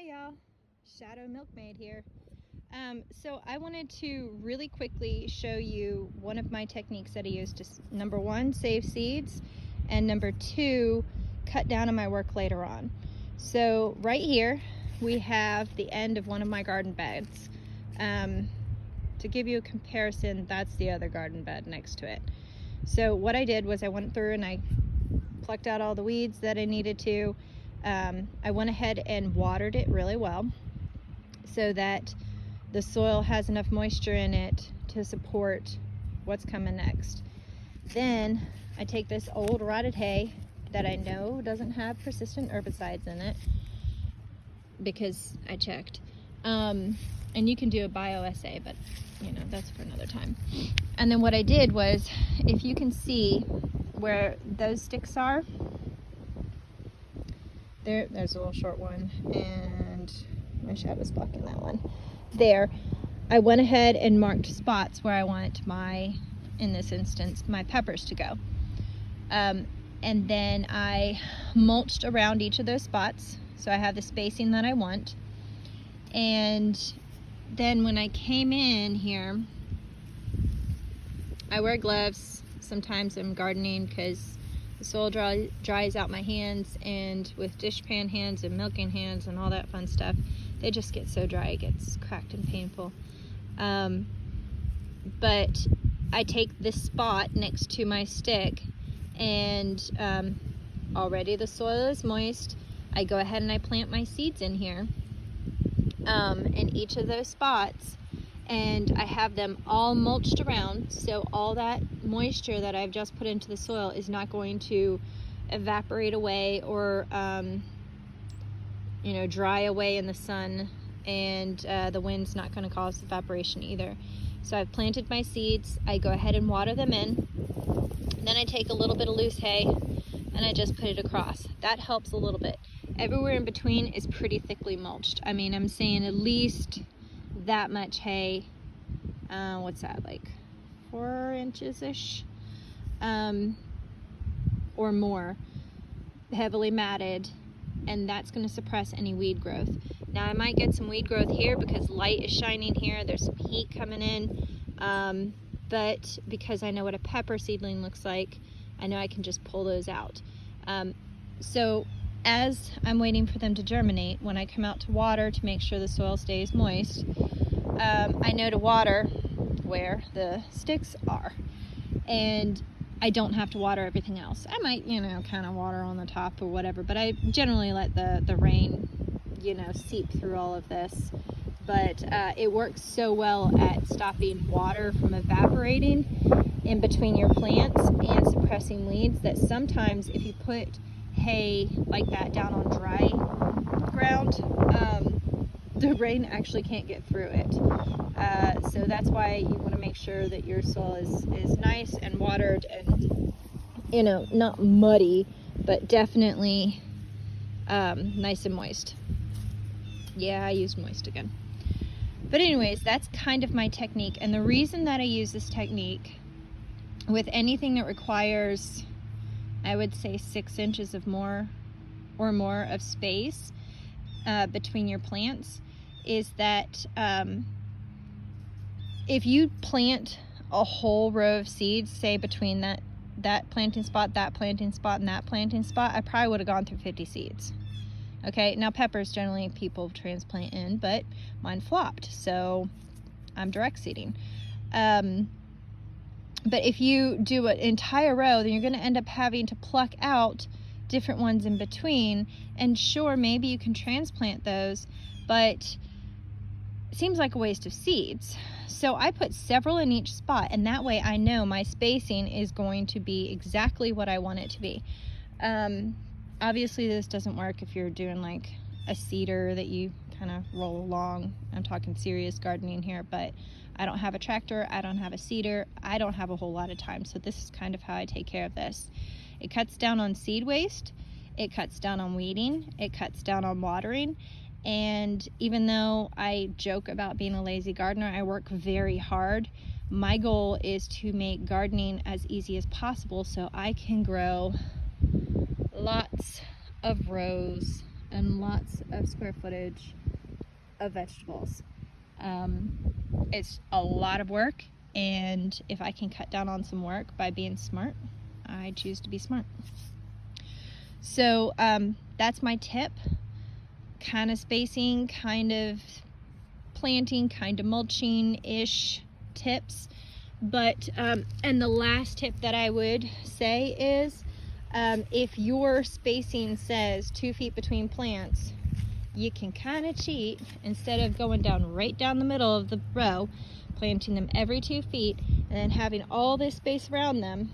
Hey y'all, Shadow Milkmaid here. So I wanted to really quickly show you one of my techniques that I use to, number one, save seeds, and number two, cut down on my work later on. So right here we have the end of one of my garden beds. To give you a comparison, that's the other garden bed next to it. So what I did was I went through and I plucked out all the weeds that I needed to. I went ahead and watered it really well so that the soil has enough moisture in it to support what's coming next. Then I take this old rotted hay that I know doesn't have persistent herbicides in it because I checked. And you can do a bioassay, but you know, that's for another time. And then what I did was, if you can see where those sticks are, there's a little short one, and my shadow's blocking that one. There, I went ahead and marked spots where I want my, in this instance, my peppers to go. And then I mulched around each of those spots, so I have the spacing that I want. And then when I came in here, I wear gloves. Sometimes I'm gardening because the soil dries out my hands, and with dishpan hands and milking hands and all that fun stuff, they just get so dry it gets cracked and painful. But I take this spot next to my stick, and already the soil is moist. I go ahead and I plant my seeds in here, in each of those spots, and I have them all mulched around, so all that moisture that I've just put into the soil is not going to evaporate away or dry away in the sun, and the wind's not going to cause evaporation either. So I've planted my seeds. I go ahead and water them in. Then I take a little bit of loose hay and I just put it across. That helps a little bit. Everywhere in between is pretty thickly mulched. I mean, I'm saying at least that much hay. What's that, like 4 inches-ish? Or more. Heavily matted, and that's going to suppress any weed growth. Now I might get some weed growth here because light is shining here, there's some heat coming in, but because I know what a pepper seedling looks like, I know I can just pull those out. So as I'm waiting for them to germinate, when I come out to water to make sure the soil stays moist, I know to water where the sticks are, and I don't have to water everything else. I might, kind of water on the top or whatever, but I generally let the rain, seep through all of this. But it works so well at stopping water from evaporating in between your plants and suppressing weeds that sometimes if you put hay like that down on dry ground, the rain actually can't get through it. So that's why you want to make sure that your soil is nice and watered and, not muddy, but definitely nice and moist. Yeah, I used moist again. But anyways, that's kind of my technique. And the reason that I use this technique with anything that requires, I would say, 6 inches of more of space between your plants is that if you plant a whole row of seeds, say between that planting spot, that planting spot, and that planting spot, I probably would have gone through 50 seeds. Okay, now peppers generally people transplant in, but mine flopped, so I'm direct seeding. But if you do an entire row, then you're going to end up having to pluck out different ones in between. And sure, maybe you can transplant those, but it seems like a waste of seeds. So I put several in each spot, and that way I know my spacing is going to be exactly what I want it to be. Obviously this doesn't work if you're doing like a cedar that you kind of roll along. I'm talking serious gardening here, but I don't have a tractor, I don't have a seeder, I don't have a whole lot of time, so this is kind of how I take care of this. It cuts down on seed waste, it cuts down on weeding, it cuts down on watering, and even though I joke about being a lazy gardener, I work very hard. My goal is to make gardening as easy as possible so I can grow lots of rows and lots of square footage of vegetables. It's a lot of work, and if I can cut down on some work by being smart, I choose to be smart. So that's my tip. Kind of spacing, kind of planting, kind of mulching-ish tips. But and the last tip that I would say is if your spacing says 2 feet between plants, you can kind of cheat. Instead of going down right down the middle of the row, planting them every 2 feet and then having all this space around them,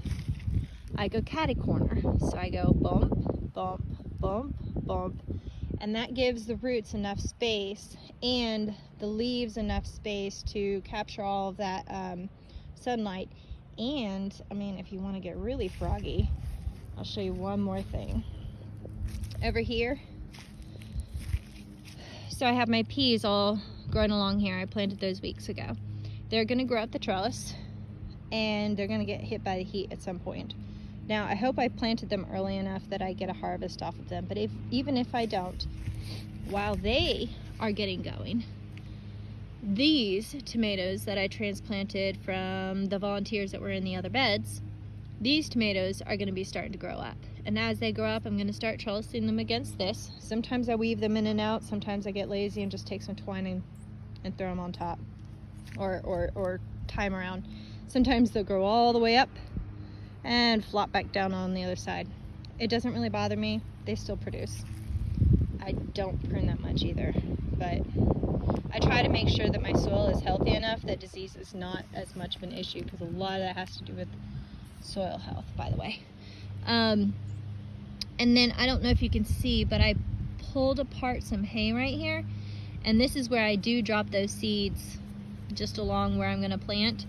I go catty corner. So I go bump, bump, bump, bump, and that gives the roots enough space and the leaves enough space to capture all of that sunlight. And I mean, if you want to get really froggy, I'll show you one more thing. Over here, so I have my peas all growing along here. I planted those weeks ago. They're going to grow up the trellis, and they're going to get hit by the heat at some point. Now, I hope I planted them early enough that I get a harvest off of them, but even if I don't, while they are getting going, these tomatoes that I transplanted from the volunteers that were in the other beds, these tomatoes are going to be starting to grow up. And as they grow up, I'm going to start trellising them against this. Sometimes I weave them in and out. Sometimes I get lazy and just take some twine and throw them on top, or tie them around. Sometimes they'll grow all the way up and flop back down on the other side. It doesn't really bother me. They still produce. I don't prune that much either, but I try to make sure that my soil is healthy enough that disease is not as much of an issue, because a lot of that has to do with soil health, by the way. And then I don't know if you can see, but I pulled apart some hay right here, and this is where I do drop those seeds just along where I'm going to plant.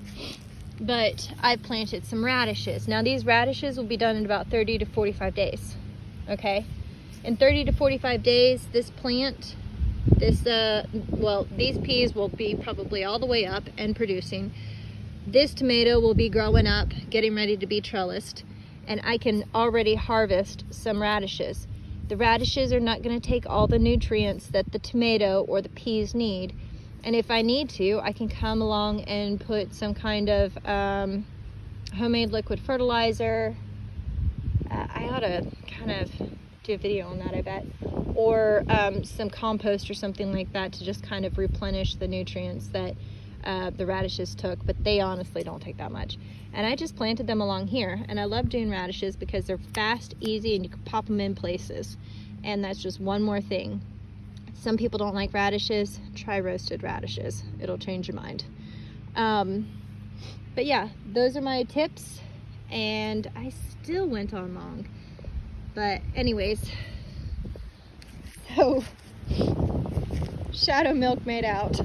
But I've planted some radishes. Now these radishes will be done in about 30 to 45 days. Okay? In 30 to 45 days, this plant, these peas will be probably all the way up and producing. This tomato will be growing up, getting ready to be trellised, and I can already harvest some radishes. The radishes are not going to take all the nutrients that the tomato or the peas need. And if I need to, I can come along and put some kind of homemade liquid fertilizer. I ought to kind of do a video on that, I bet. Or some compost or something like that to just kind of replenish the nutrients that the radishes took. But they honestly don't take that much. And I just planted them along here. And I love doing radishes because they're fast, easy, and you can pop them in places. And that's just one more thing. Some people don't like radishes. Try roasted radishes. It'll change your mind. But yeah, those are my tips. And I still went on long. But anyways, so Shadow Milk made out.